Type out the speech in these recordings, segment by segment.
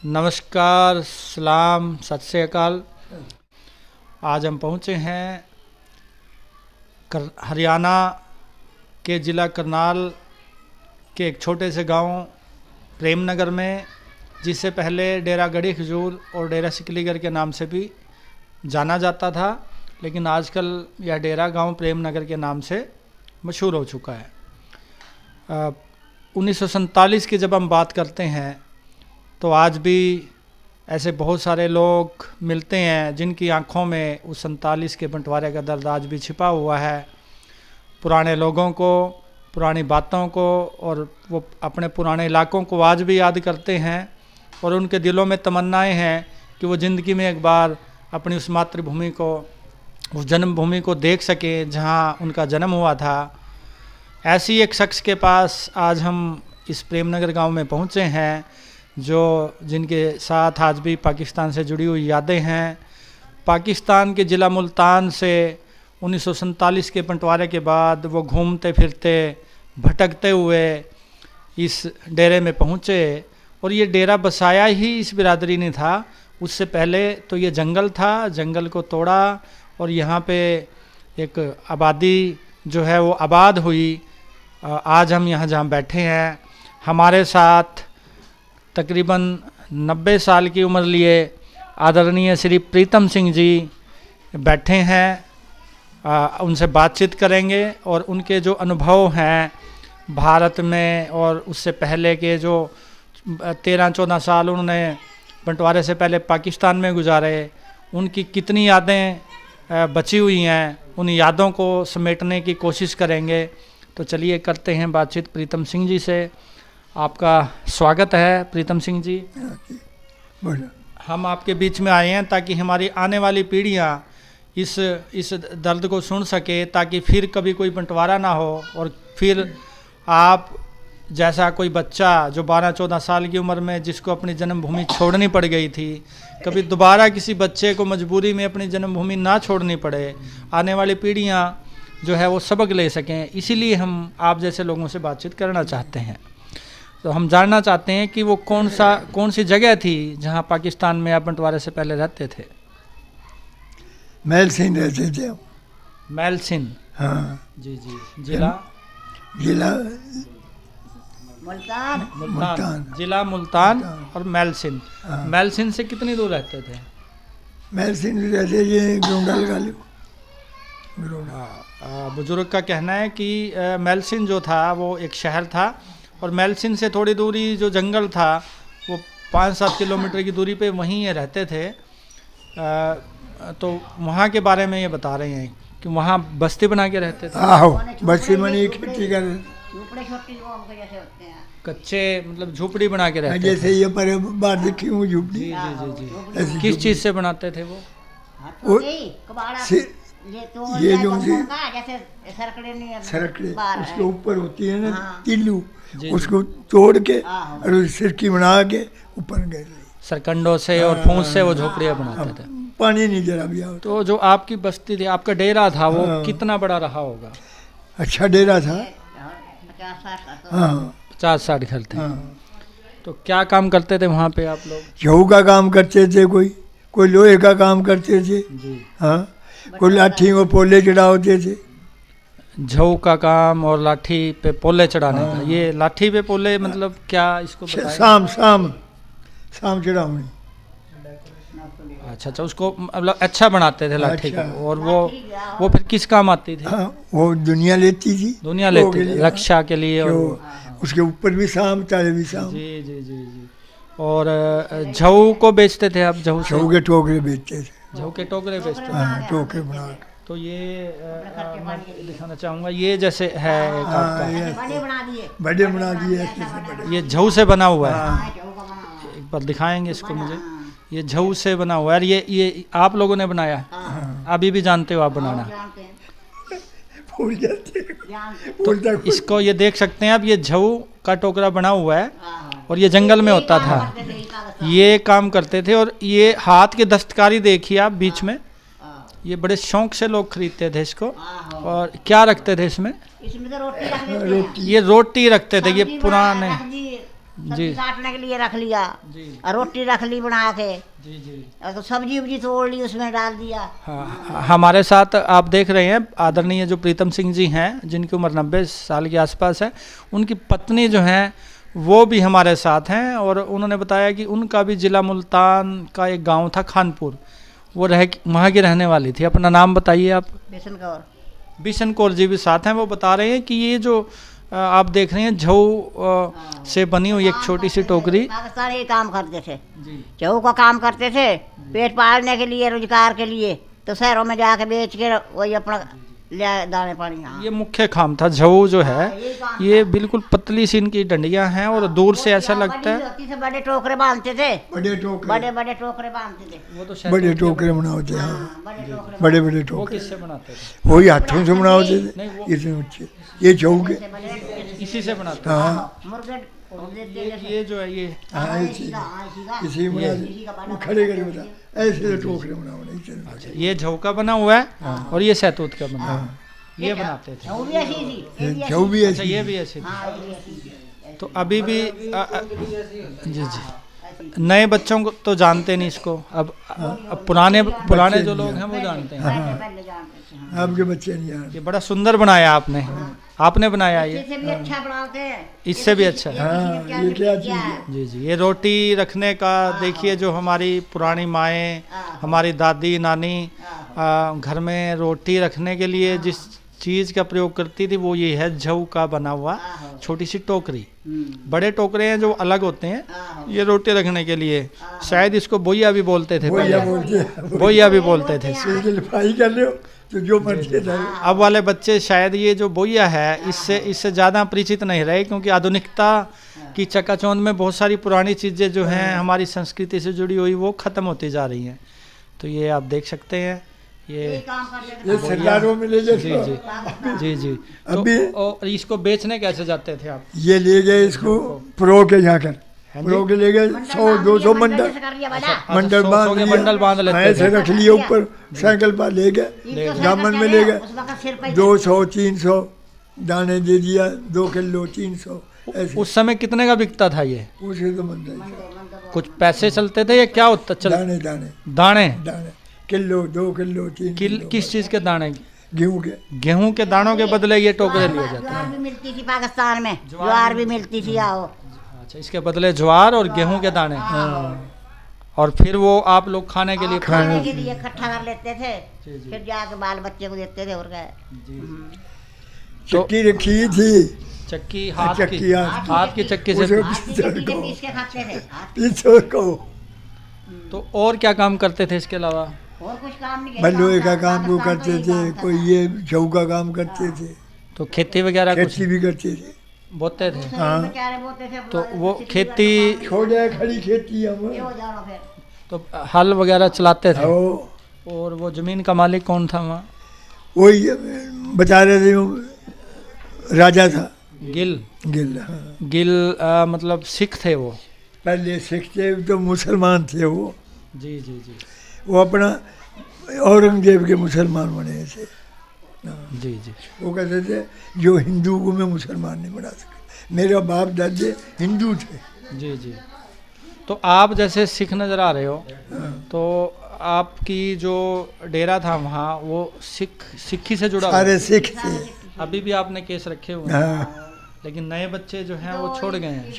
नमस्कार, सलाम, सत श्री अकाल। आज हम पहुँचे हैं हरियाणा के ज़िला करनाल के एक छोटे से गांव प्रेमनगर में, जिसे पहले डेरा गढ़ी खजूर और डेरा सिकलीगढ़ के नाम से भी जाना जाता था, लेकिन आजकल यह डेरा गांव प्रेमनगर के नाम से मशहूर हो चुका है। 1947 की जब हम बात करते हैं तो आज भी ऐसे बहुत सारे लोग मिलते हैं जिनकी आंखों में उस 47 के बंटवारे का दर्द आज भी छिपा हुआ है। पुराने लोगों को, पुरानी बातों को और वो अपने पुराने इलाकों को आज भी याद करते हैं और उनके दिलों में तमन्नाएं हैं कि वो ज़िंदगी में एक बार अपनी उस मातृभूमि को, उस जन्मभूमि को देख सकें जहां उनका जन्म हुआ था। ऐसी एक शख्स के पास आज हम इस प्रेमनगर गांव में पहुंचे हैं, जिनके साथ आज भी पाकिस्तान से जुड़ी हुई यादें हैं। पाकिस्तान के ज़िला मुल्तान से 1947 के बंटवारे के बाद वो घूमते फिरते, भटकते हुए इस डेरे में पहुँचे। और ये डेरा बसाया ही इस बिरादरी ने था, उससे पहले तो ये जंगल था, जंगल को तोड़ा और यहाँ पे एक आबादी जो है वो आबाद हुई। आज हम यहाँ जहाँ बैठे हैं, हमारे साथ तकरीबन 90 साल की उम्र लिए आदरणीय श्री प्रीतम सिंह जी बैठे हैं। उनसे बातचीत करेंगे और उनके जो अनुभव हैं भारत में और उससे पहले के जो 13-14 साल उन्होंने बंटवारे से पहले पाकिस्तान में गुजारे, उनकी कितनी यादें बची हुई हैं, उन यादों को समेटने की कोशिश करेंगे। तो चलिए करते हैं बातचीत प्रीतम सिंह जी से। आपका स्वागत है प्रीतम सिंह जी। हम आपके बीच में आए हैं ताकि हमारी आने वाली पीढ़ियाँ इस दर्द को सुन सके, ताकि फिर कभी कोई बंटवारा ना हो और फिर आप जैसा कोई बच्चा जो 12-14 साल की उम्र में जिसको अपनी जन्मभूमि छोड़नी पड़ गई थी, कभी दोबारा किसी बच्चे को मजबूरी में अपनी जन्मभूमि ना छोड़नी पड़े, आने वाली पीढ़ियाँ जो है वो सबक ले सकें। इसीलिए हम आप जैसे लोगों से बातचीत करना चाहते हैं। तो हम जानना चाहते हैं कि वो कौन सी जगह थी जहाँ पाकिस्तान में आप बंटवारे से पहले रहते थे। मैलसिन रहते थे हम। मैलसिन, हाँ जी जी। जिला मुल्तान, जिला मुल्तान और मैलसिन। हाँ। मैलसिन से कितनी दूर रहते थे? मैलसिन रहते थे ग्रोंडल गाली। बुजुर्ग का कहना है कि मैलसिन जो था वो एक शहर था और मैलसिन से थोड़ी दूरी जो जंगल था वो 5-7 किलोमीटर की दूरी पे वहीं ये रहते थे। तो वहाँ के बारे में ये बता रहे हैं कि वहाँ बस्ती बना के रहते थे। आहो, बस्ती बनी, खेती कर, कच्चे मतलब झोपड़ी बना के रहते जैसे ये पर बाहर देखी हूँ झोपड़ी। जी जी जी जी। किस चीज़ से बनाते थे वो? ये जो सरकड़े उसके ऊपर होती है ना तिल्लू, उसको तोड़ के और सिरकी बना के ऊपर गए। सरकंडों से और फूंस से वो झोपड़ियाँ बनाते थे। पानी नहीं जरा भी आता। तो जो आपकी बस्ती थी, आपका डेरा था, वो कितना बड़ा रहा होगा? अच्छा डेरा था। 50-60 घर थे। तो क्या काम करते थे वहाँ पे आप लोग? जऊ का काम करते थे, कोई लोहे का काम करते थे जी। हाँ, कोई लाठी और पोले चढ़ाते थे। जऊ का काम और लाठी पे पोले चढ़ाने का। ये लाठी पे पोले मतलब क्या, इसको बताएं? शाम चढ़ाऊंगी। अच्छा, उसको मतलब अच्छा बनाते थे लाठी को। और वो फिर किस काम आती थी? वो दुनिया लेती थी, रक्षा के लिए। और उसके ऊपर भी शाम, ताले भी शाम। जी जी जी जी। और जऊ को बेचते थे आप? जऊ के टोकरे बेचते थे। जऊ के टोकरे बेचते थे। हाँ, टोकरे बना। तो ये मैं दिखाना चाहूँगा, ये जैसे है एक आपका, बड़े बना दिए। ये जऊ से बना हुआ है। एक बार दिखाएंगे इसको मुझे। ये जऊ से बना हुआ है। ये आप लोगों ने बनाया है? अभी भी जानते हो आप बनाना? भूल जाते। तो इसको ये देख सकते हैं आप, ये जऊ का टोकरा बना हुआ है और ये जंगल में होता था। ये काम करते थे और ये हाथ की दस्तकारी देखिए आप बीच में, ये बड़े शौक से लोग खरीदते थे इसको। और क्या रखते थे इसमें? इसमें तो रोटी ये रोटी रखते थे। ये पुराने सब्जी काटने के लिए रख लिया जी और रोटी रख ली बना के, जी जी। और तो सब्जी उब्जी तोड़ ली उसमें डाल दिया। हाँ, हमारे साथ आप देख रहे हैं आदरणीय जो प्रीतम सिंह जी हैं, जिनकी उम्र 90 साल के आसपास है, उनकी पत्नी जो हैं वो भी हमारे साथ हैं। और उन्होंने बताया कि उनका भी ज़िला मुल्तान का एक गांव था खानपुर, वो वहाँ की रहने वाली थी। अपना नाम बताइए आप। बेसन कौर। बिशन कौर जी भी साथ हैं। वो बता रहे हैं कि ये जो आप देख रहे हैं जौ से बनी हुई एक छोटी सी टोकरी, पाकिस्तान ये काम करते थे, जी जौ का काम करते थे पेट पालने के लिए, रोजगार के लिए, तो शहरों में जाके बेच के वही अपना ले दाने पानी। ये मुख्य काम था। जौ जो है ये बिल्कुल पतली सी इनकी डंडियां हैं और दूर से ऐसा लगता है से बड़े टोकरे बांधते थे, बड़े टोकरे, बड़े बड़े टोकरे बांधते थे। वो तो शायद बड़े टोकरे बनाते हैं, बड़े टोकरे बड़े बड़े वो टोकरे किससे बनाते थे? वही हाथों से बनाते थे, नहीं, वो इतने ऊंचे ये चौके। इसी से बनाते थे। हाँ मुर्गे ये जो है ये हाँ इसी में वो खड़े करके बता ऐसे टोकरे बनाओ नहीं चल। ये जौ का बना हुआ है और ये सहतूत का बना हुआ है, ये बनाते थे। वो भी ऐसी थी, जौ भी अच्छा, ऐसी ये भी ऐसे थे। हाँ, ये भी ऐसी थी। तो अभी भी जी जी, नए बच्चों को तो जानते नहीं इसको। अब पुराने जो लोग हैं वो जानते हैं। पहले जानते थे। हाँ। आपके बच्चे नहीं यार। ये बड़ा सुंदर बनाया आपने बनाया ये, इससे भी अच्छा बनाते हैं, इससे भी अच्छा। हाँ ये क्या चीज़ है? जी जी, ये रोटी रखने का देखिए, जो हमारी पुरानी माएँ, हमारी दादी नानी घर में रोटी रखने के लिए जिस चीज़ का प्रयोग करती थी वो ये है जौ का बना हुआ छोटी सी टोकरी। बड़े टोकरे हैं जो अलग होते हैं, ये रोटी रखने के लिए। शायद इसको बोइया भी बोलते थे, बोइया बोलते हैं, बोइया भी बोलते थे। इसकी लिपाई कर लो तो जो मर्जी है। अब वाले बच्चे शायद ये जो बोइया है इससे ज़्यादा परिचित नहीं रहे, क्योंकि आधुनिकता की चकाचौंध में बहुत सारी पुरानी चीज़ें जो हैं हमारी संस्कृति से जुड़ी हुई वो ख़त्म होती जा रही हैं। तो ये आप देख सकते हैं, ये सरदारों में ले जी जाओ। जी जी जी। अभी तो और इसको बेचने कैसे जाते थे आप? ये ले गए इसको प्रो के जाकर, प्रो के ले गए 100-200 मंडल मंडल बांध लिए, मंडल बांध लेते ऐसे थे। रख लिए ऊपर साइकिल पर ले गए, दामन में ले गए 200-300 दाने दे दिया, 2 किलो 300 ऐसे। उस समय कितने का बिकता था ये? उसे तो मंडल कुछ पैसे चलते थे या क्या होता चल? दाने दाने दाने दाने किलो 2 किलो 3 किलो। किस चीज़ के दाने? गेहूँ के। गेहूं के दानों के बदले ये टोकरे लिए जाते हैं। ज्वार भी मिलती थी पाकिस्तान में, ज्वार भी मिलती थी। आओ अच्छा, इसके बदले ज्वार और गेहूं के दाने, और फिर वो आप लोग खाने के लिए खाने के लिए इकट्ठा कर लेते थे, फिर जाके बाल बच्चे को देते थे। और क्या चक्की रखी थी, चक्की हाथ चक्की की, हाथ हाथ की चक्की से। पीस के खाते थे। पीछे को तो और क्या काम करते थे इसके अलावा? और कुछ काम नहीं, बल्लोए का काम वो करते थे, कोई ये जौ का काम करते थे, तो खेती वगैरह कुछ खेती भी करते थे। बोते थे? हाँ। तो वो खेती, छोड़े खड़ी खेती हम, तो हल वगैरह चलाते थे। वो और वो जमीन का मालिक कौन था वहाँ? वही बता रहे थे वो राजा था गिल। गिल। हाँ गिल मतलब सिख थे वो? पहले सिख थे तो मुसलमान थे वो। जी जी जी वो अपना औरंगजेब के मुसलमान बने थे। जी जी। वो कहते थे जो हिंदू को मैं मुसलमान नहीं बना सका, मेरा बाप दादे हिंदू थे। जी जी। तो आप जैसे सिख नज़र आ रहे हो, तो आपकी जो डेरा था वहाँ वो सिक्खी से जुड़ा सारे सिख थे। अभी भी आपने केस रखे हुए हैं, हाँ लेकिन नए बच्चे जो हैं वो छोड़ गए हैं।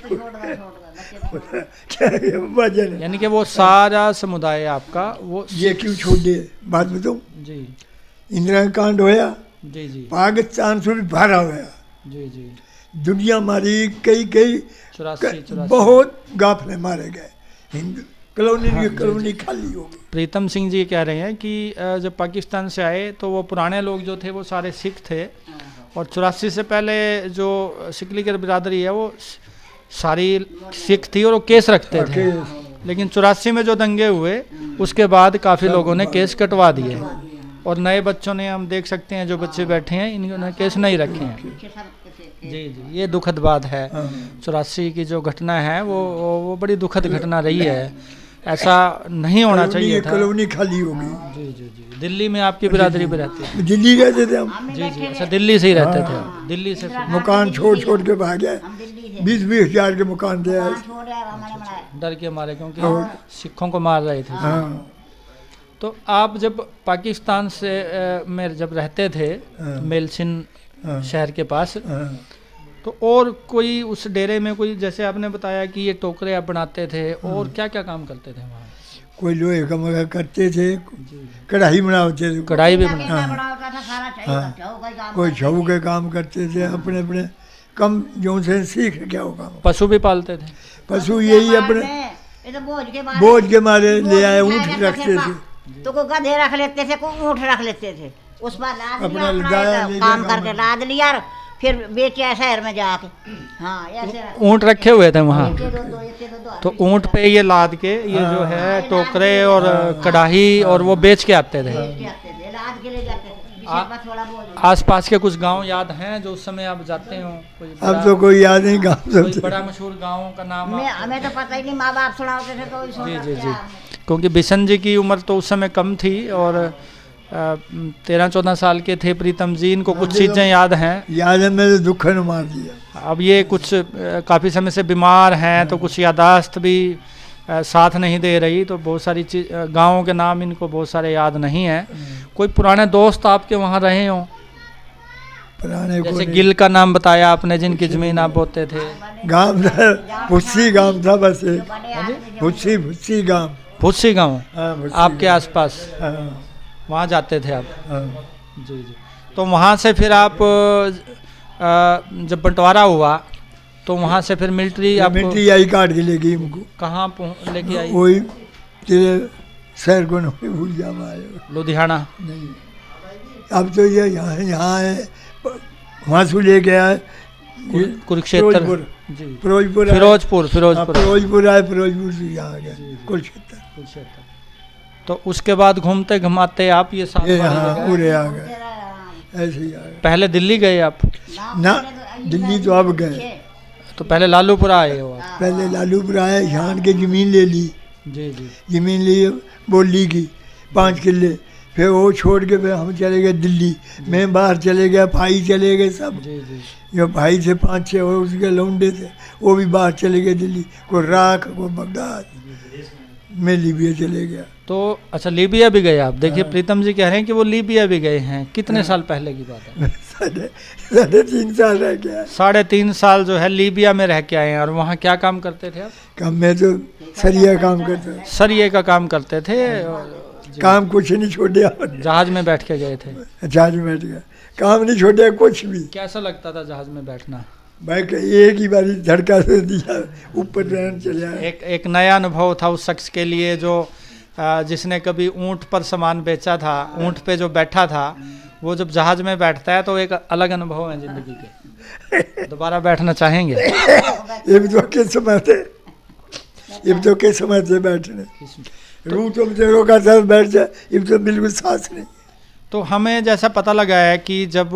क्या वजह है? यानी कि वो सारा समुदाय आपका वो ये क्यों छोड़ दिए? बात बताऊं, जी इंदिरा कांड होया, जी जी पाकिस्तान से भी भारा होया, जी जी। दुनिया मारी, कई 84 बहुत गाफले मारे गए, हिंदू कॉलोनी खाली हो गई। प्रीतम सिंह जी कह रहे हैं कि जब पाकिस्तान से आए तो वो पुराने लोग जो थे वो सारे सिख थे, और 84 से पहले जो सिकली की बिरादरी है वो सारी सिख थी और वो केस रखते थे। लेकिन 84 में जो दंगे हुए उसके बाद काफ़ी लोगों ने केस कटवा दिए, और नए बच्चों ने, हम देख सकते हैं जो बच्चे बैठे हैं इन्होंने केस नहीं रखे हैं। जी जी, ये दुखद बात है। 84 की जो घटना है वो बड़ी दुखद घटना रही है, ऐसा नहीं होना चाहिए था। कॉलोनी खाली हो गई। जी जी जी। दिल्ली में आपकी बिरादरी भी रहती है? दिल्ली गए थे हम। जी जी। अच्छा, दिल्ली से ही रहते थे? दिल्ली से मकान छोड़ के भागे, थे। 20-20 हजार के मकान थे। मकान छोड़ आए, हमारे बनाए। डर के मारे, क्योंकि सिखों को मार रहे थे। हाँ तो आप जब पाकिस्तान से में जब रहते थे हाँ। मेलसिन हाँ। शहर के पास, हाँ। तो और कोई उस डेरे में कोई, जैसे आपने बताया कि ये टोकरे आप बनाते थे, और क्या क्या काम करते थे वहाँ? कोई लोहे का मगा करते थे, कढ़ाई बनाते थे, कढ़ाई भी क्या बना। क्या बड़ा होता था, सारा चाहिए हाँ। था, कोई काम कोई करते छऊ थे। के काम करते थे, अपने अपने कम जो से सीख क्या हो काम। पशु भी पालते थे? पशु यही अपने ये तो बोझ के मारे, बोझ के मारे ले आए, बोझ ऊँट उठाया रखते जाता थे। था। तो कोई गधे रख लेते थे, कोई ऊँट रख लेते थे, उस पर लाद अपना लिया, अपना लगाया, एक ले काम गया करके काम। लाद लिया, और फिर बेचा शहर में जाके। हाँ ऐसे ऊँट रखे हुए थे वहाँ? एक दो दो, एक दो दो, तो ऊँट पे ये लाद के ये जो है टोकरे और कढ़ाई और वो बेच के आते थे। बेच के आते थे, लाद के ले जाते थे। पीछे पर थोड़ा बोझ। आसपास के कुछ गांव याद हैं जो उस समय आप जाते हो? कोई अब तो कोई याद नहीं गाँव कोई सब। बड़ा मशहूर गांव का नाम आप? हमें तो पता ही नहीं, माँ बाप सुनाते थे तो जी जी जी, क्योंकि बिशन जी की उम्र तो उस समय कम थी और 13-14 साल के थे प्रीतम जी, इनको कुछ चीज़ें याद हैं। याद है, मैंने दुख ने मार दिया। अब ये कुछ काफ़ी समय से बीमार हैं, तो कुछ यादाश्त भी साथ नहीं दे रही, तो बहुत सारी चीज गाँवों के नाम इनको बहुत सारे याद नहीं है। कोई पुराने दोस्त आपके वहाँ रहे हों? पुराने को जैसे गिल का नाम बताया आपने, जिनकी ज़मीन आप बोते थे। गांव था, भुस्सी गांव था बस एक, भुस्सी भुस्सी गांव। भुस्सी गाँव हाँ, भुस्सी आपके आसपास, हाँ, वहाँ जाते थे आप? हाँ। जी जी। तो वहाँ से फिर आप जब बंटवारा हुआ तो वहाँ से फिर मिलिट्री आपको मिट्टी आई काट के ले गई हमको। कहाँ लेके आई? वही तेरे शहर को नहीं भूल जा पाए। लुधियाना? नहीं, अब तो ये यहाँ है, वहाँ से ले गया है कुरुक्षेत्र? फिरोजपुर। जी, फिरोजपुर आए। फिरोजपुर हाँ, फिरोजपुर फिरोजपुर आए, फिरोजपुर से यहाँ गए कुरुक्षेत्र। तो उसके बाद घूमते घुमाते आप ये साथ ये वाली यहाँ जगह- पूरे आ गए, ऐसे ही आ गए। पहले दिल्ली गए आप? ना, दिल्ली तो अब गए। तो पहले लालूपुरा आए हो आप? पहले लालूपुर आए, यहाँ के ज़मीन ले ली, जी जी ज़मीन ली बोली की 5 किले, फिर वो छोड़ के फिर हम चले गए दिल्ली। मैं बाहर चले गया, भाई चले गए सब, जी जी। जो भाई थे 5-6 और उसके लौंडे थे वो भी बाहर चले गए दिल्ली, कोई राख, कोई बगदाद, मैं लीबिया चले गया। तो अच्छा, लीबिया भी गए आप? देखिए प्रीतम जी कह रहे हैं कि वो लीबिया भी गए हैं। कितने साल पहले की बात है? 3.5 साल रह गया। 3.5 साल जो है लीबिया में रह के आए हैं। और वहाँ क्या काम करते थे आप? काम में तो सरिया काम करता, सरिये का काम करते थे? और काम कुछ नहीं छोड़ा, जहाज में बैठ के गए थे? जहाज में बैठ गया, काम नहीं छोड़ा कुछ भी। कैसा लगता था जहाज में बैठना? भाई एक ही बारी झटका से दिया, ऊपर रहन चले आए। एक नया अनुभव था उस शख्स के लिए जो जिसने कभी ऊंट पर सामान बेचा था, ऊंट पे जो बैठा था, वो जब जहाज में बैठता है तो एक अलग अनुभव है जिंदगी के। दोबारा बैठना चाहेंगे? अब तो के समय थे, अब तो के समय थे बैठने, रूह तो रोका था बैठ जाए, अब तो बिल्कुल सांस नहीं। तो हमें जैसा पता लगा है कि जब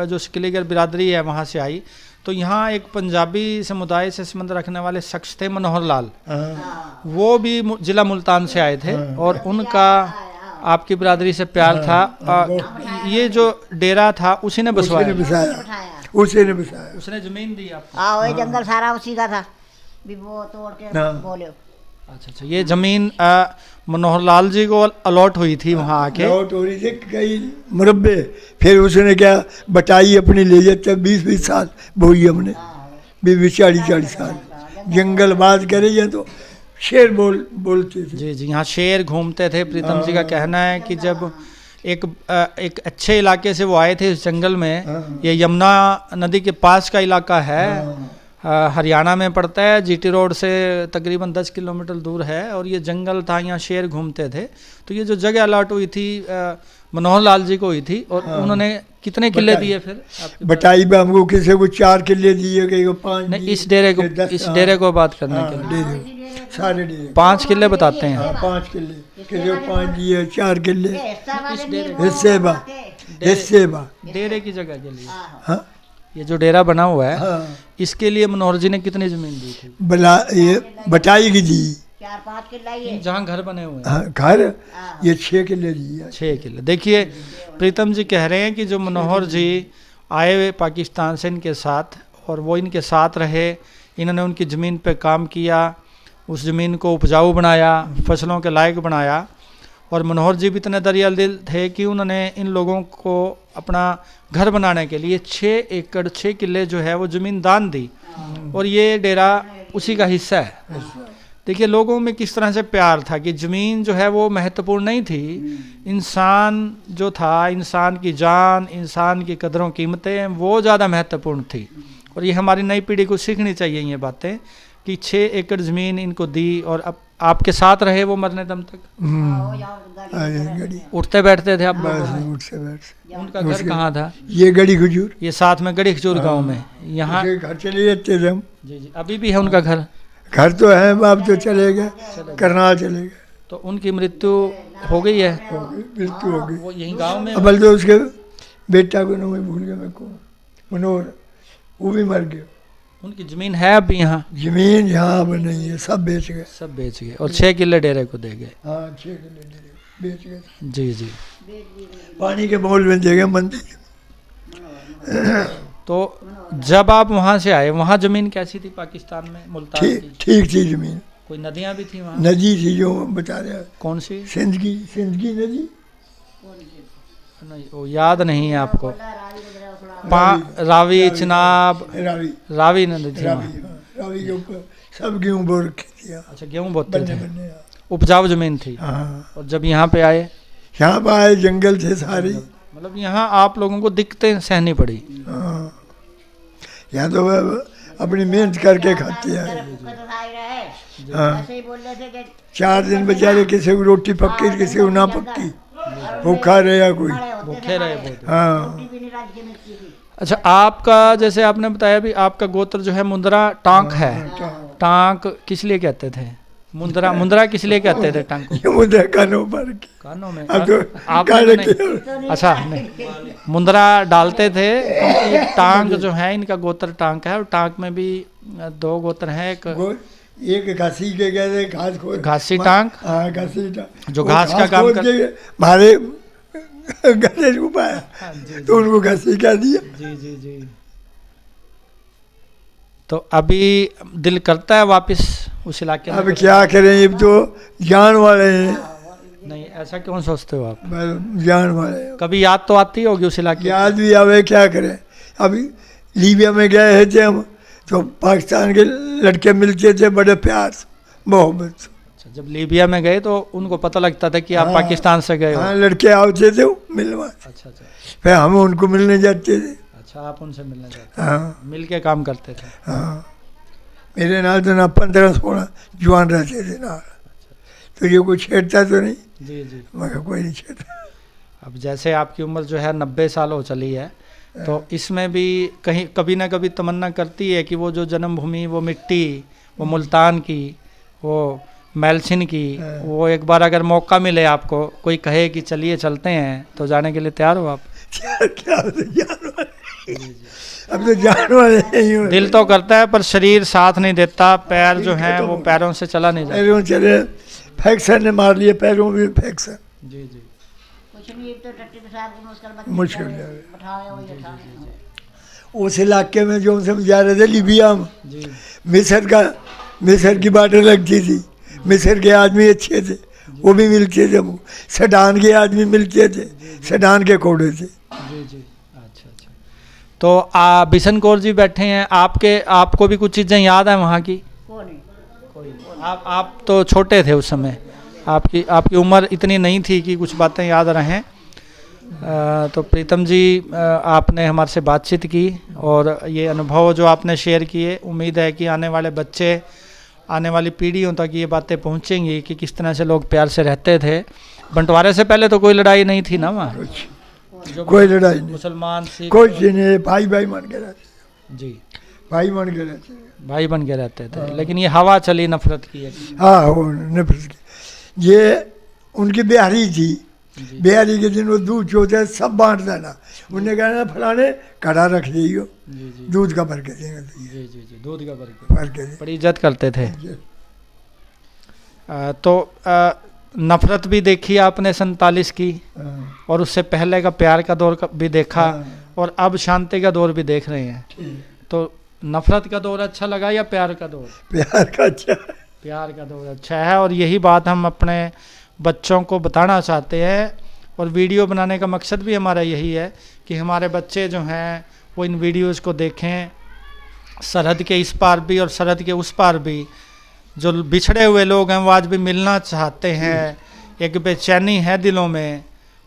जो शिकलीगर बिरादरी है वहाँ से आई, तो यहाँ एक पंजाबी समुदाय से संबंध रखने वाले शख्स थे मनोहर लाल, वो भी जिला मुल्तान से आए थे और उनका आपकी बिरादरी से प्यार था। ये जो डेरा था उसी ने उसी ने बसवाया? बसाया, उसी ने बसाया। उसने जमीन दी आपको? हाँ वही जंगल सारा उसी का था, भी वो तोड़ के हाँ। बोले। अच्छा अच्छा, ये जमीन मनोहर लाल जी को अलॉट हुई थी वहाँ आके? लौट हो रही थी कई मुरब्बे, फिर उसने क्या बटाई अपनी ले जाते 20-20 साल बोई हमने, 20-40 साल जंगल बात करे या तो शेर बोलते थे। जी जी, यहाँ शेर घूमते थे। प्रीतम जी का कहना है कि जब एक अच्छे इलाके से वो आए थे इस जंगल में, ये यमुना नदी के पास का इलाका है, हरियाणा में पड़ता है, जीटी रोड से तकरीबन 10 किलोमीटर दूर है, और ये जंगल था, यहाँ शेर घूमते थे। तो ये जो जगह अलॉट हुई थी मनोहर लाल जी को हुई थी, और उन्होंने कितने किले दिए फिर आपकी? बटाई पे हमको किसी को 4 किले दिए, कहीं को 5 नहीं, इस डेरे को, इस डेरे को बात करने के लिए डेरे, सारे डेरे 5 किले बताते हैं। 5 किले, किसी को 5 दिए, 4 किले हिस्से हिस्से बा डेरे की जगह के लिए। हाँ ये जो डेरा बना हुआ है, हाँ, इसके लिए मनोहर जी ने कितनी जमीन दी थी? बला ये बटाई की दी, 4-5 किला ही है। जहाँ घर बने हुए हैं? हाँ, घर ये 6 किले दिए। 6 किले। देखिए प्रीतम जी कह रहे हैं कि जो मनोहर जी आए हुए पाकिस्तान से इनके साथ, और वो इनके साथ रहे, इन्होंने उनकी ज़मीन पे काम किया, उस ज़मीन को उपजाऊ बनाया, फसलों के लायक बनाया। और मनोहर जी भी इतने दरियाल दिल थे कि उन्होंने इन लोगों को अपना घर बनाने के लिए 6 एकड़ 6 किले जो है वो ज़मीन दान दी, और ये डेरा उसी का हिस्सा है। देखिए लोगों में किस तरह से प्यार था कि ज़मीन जो है वो महत्वपूर्ण नहीं थी, इंसान जो था, इंसान की जान, इंसान की कदरों कीमतें वो ज़्यादा महत्वपूर्ण थी। और ये हमारी नई पीढ़ी को सीखनी चाहिए ये बातें कि 6 एकड़ ज़मीन इनको दी, और अब आपके साथ रहे वो मरने दम तक। उठते बैठते थे आप लोग? उठते बैठते। उनका घर कहाँ था? ये गड़ी खजूर, ये साथ में गड़ी खजूर गाँव में। यहाँ घर चले जाते थे हम। जी जी, अभी भी है उनका घर? घर तो है, बाप तो चले गए, करनाल चले गए। तो उनकी मृत्यु हो गई है? मृत्यु हो गई। वो यही गांव में? अब तो उसके बेटा को नाम भूल गया मेरे को, मनोहर, वो भी मर गया। उनकी ज़मीन है अभी यहाँ? जमीन यहाँ अब नहीं है, सब बेच गए। सब बेच गए, और 6 किले डेरे को दे गए? हाँ 6 किले बेच गए। जी जी। पानी के मोल में दे गए मंदिर। तो जब आप वहाँ से आए, वहाँ ज़मीन कैसी थी पाकिस्तान में, मुल्तान की? ठीक थी जमीन। कोई नदियाँ भी थी वहाँ? नदी थी जो बता रहे। कौन सी? सिंध की नदी। नहीं, वो याद नहीं है आपको? रावी, चिनाब, रावी नदी थी वहाँ। रावी के ऊपर सब गेहूँ बो रखी थी। अच्छा, गेहूँ बोते थे, उपजाऊ ज़मीन थी। हाँ। और जब यहाँ पे आए? यहाँ पे आए जंगल थे सारे। मतलब यहाँ आप लोगों को दिक्कतें सहनी पड़ी? हाँ, यहाँ तो अपनी मेहनत करके खाते हैं। हाँ, 4 दिन बेचारे किसी को रोटी पक्की, किसी को ना पक्की, भूखा रहे कोई, भूखे रहे। हाँ। अच्छा, आपका जैसे आपने बताया भी आपका गोत्र जो है मुंद्रा टांक है। टांक किस लिए कहते थे? मुंद्रा किस लिए कहते थे टांक को? मुंद्रा कानों पर, कानों में? अब तो आपने नहीं? अच्छा, नहीं, मुंद्रा डालते थे क्योंकि टांक जो है इनका गोत्र टांक है, और टांक में भी 2 गोत्र हैं। एक घासी के कहते, घासी टांक। हाँ, घासी टांक, जो घास का काम कर मारे गले छुपाया, तो उनको घासी कह दिया। जी जी जी। तो अभी दिल करता है वापस उस इलाके में? अब क्या करें, अब तो जान वाले हैं। नहीं, ऐसा क्यों सोचते हो आप? जान वाले। कभी याद तो आती होगी उस इलाके? याद भी आवे, क्या करें। अभी लीबिया में गए थे हम, तो पाकिस्तान के लड़के मिलते थे बड़े प्यार मोहब्बत। अच्छा, जब लीबिया में गए तो उनको पता लगता था कि आप पाकिस्तान से गए हो? हाँ, लड़के आते थे मिलवा। अच्छा अच्छा। फिर हम उनको मिलने जाते थे। अच्छा, आप उनसे मिलने जाते? हाँ, मिल के काम करते थे? हाँ। मेरे नाल तो ना 15-16 जवान रहते थे ना। तो ये कोई छेड़ता तो नहीं? जी जी। मगर कोई नहीं छेड़ता। अब जैसे आपकी उम्र जो है 90 साल हो चली है, तो इसमें भी कहीं कभी ना कभी तमन्ना करती है कि वो जो जन्मभूमि, वो मिट्टी, वो मुल्तान की, वो मेलसिन की, वो एक बार अगर मौका मिले आपको, कोई कहे कि चलिए चलते हैं, तो जाने के लिए तैयार हो आप? अब तो जान वाले नहीं हो। दिल तो करता है पर शरीर साथ नहीं देता, पैर जो हैं वो पैरों से चला नहीं जाता। पैरों चले, फ्रैक्चर ने मार लिए पैरों में, फ्रैक्चर। जी जी। मुश्किल उस इलाके में जो हम जा रहे थे लीबिया में, मिस्र की बार्डर लगती थी। मिस्र के आदमी अच्छे थे, वो भी मिलते थे। वो सडान के आदमी मिलते थे, सडान के कोड़े थे। जी जी। अच्छा अच्छा। तो बिशन कौर जी बैठे हैं, आपको भी कुछ चीज़ें याद है वहाँ की? कोई। आप तो छोटे थे उस समय, आपकी उम्र इतनी नहीं थी कि कुछ बातें याद रहें। तो प्रीतम जी, आपने हमारे से बातचीत की और ये अनुभव जो आपने शेयर किए, उम्मीद है कि आने वाले बच्चे, आने वाली पीढ़ियों तक ये बातें पहुंचेंगी कि किस तरह से लोग प्यार से रहते थे। बंटवारे से पहले तो कोई लड़ाई नहीं थी ना वहाँ? कोई लड़ाई नहीं, मुसलमान सिख कोई चीज नहीं, भाई भाई बन के रहते। जी, भाई बन के रहते, भाई बन के रहते थे। लेकिन ये हवा चली नफरत की है। हाँ, वो नफरत की। ये उनकी बिहारी थी, बिहारी के दिन वो दूध चोते सब बांट देना। उन्हें कहना फलाने कड़ा रख दियो, दूध का भर के देंगे। जी जी जी, दूध का भर के बड़ी इज्जत करते थे। तो नफरत भी देखी आपने 47 की, और उससे पहले का प्यार का दौर भी देखा, और अब शांति का दौर भी देख रहे हैं। तो नफरत का दौर अच्छा लगा या प्यार का दौर? प्यार का अच्छा है। प्यार का दौर अच्छा है, और यही बात हम अपने बच्चों को बताना चाहते हैं, और वीडियो बनाने का मकसद भी हमारा यही है कि हमारे बच्चे जो हैं वो इन वीडियोज़ को देखें। सरहद के इस पार भी और सरहद के उस पार भी जो बिछड़े हुए लोग हैं वो आज भी मिलना चाहते हैं। एक बेचैनी है दिलों में,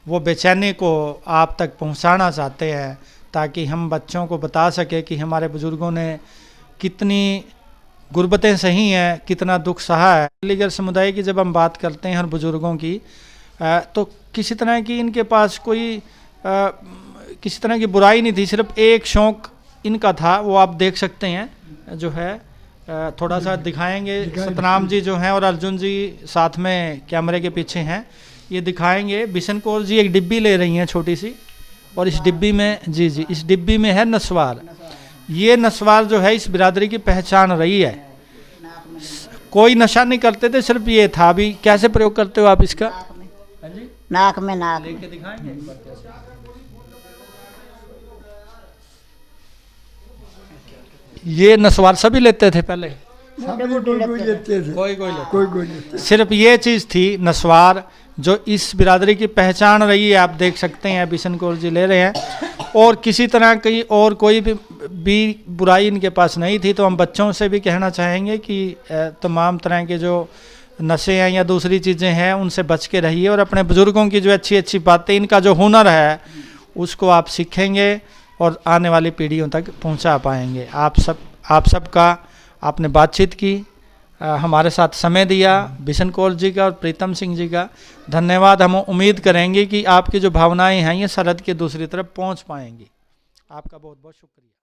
वो बेचैनी को आप तक पहुंचाना चाहते हैं, ताकि हम बच्चों को बता सके कि हमारे बुज़ुर्गों ने कितनी गुर्बतें सही हैं, कितना दुख सहा है। अलीगढ़ समुदाय की जब हम बात करते हैं हर बुज़ुर्गों की, तो किसी तरह की इनके पास कोई किसी तरह की बुराई नहीं थी, सिर्फ एक शौक़ इनका था, वो आप देख सकते हैं जो है। थोड़ा सा दिखाएंगे, सतनाम जी जो हैं और अर्जुन जी साथ में कैमरे के पीछे हैं, ये दिखाएंगे। बिशन कौर जी एक डिब्बी ले रही हैं छोटी सी, और इस डिब्बी में जी इस डिब्बी में है नस्वार। ये नस्वार जो है इस बिरादरी की पहचान रही है। कोई नशा नहीं करते थे, सिर्फ ये था। अभी कैसे प्रयोग करते हो आप इसका? नाक में लेके दिखाएंगे। ये नस्वार सभी लेते थे पहले, कोई लेते थे, कोई लेते। सिर्फ ये चीज़ थी नस्वार, जो इस बिरादरी की पहचान रही है। आप देख सकते हैं बिशन कौर जी ले रहे हैं, और किसी तरह की और कोई भी बुराई इनके पास नहीं थी। तो हम बच्चों से भी कहना चाहेंगे कि तमाम तरह के जो नशे हैं या दूसरी चीज़ें हैं उनसे बच के रहिए, और अपने बुज़ुर्गों की जो अच्छी अच्छी बातें, इनका जो हुनर है उसको आप सीखेंगे और आने वाली पीढ़ियों तक पहुंचा पाएंगे। आप सबका आपने बातचीत की, हमारे साथ समय दिया, बिशन कौर जी का और प्रीतम सिंह जी का धन्यवाद। हम उम्मीद करेंगे कि आपकी जो भावनाएं हैं ये सरहद के दूसरी तरफ पहुंच पाएंगी। आपका बहुत बहुत शुक्रिया।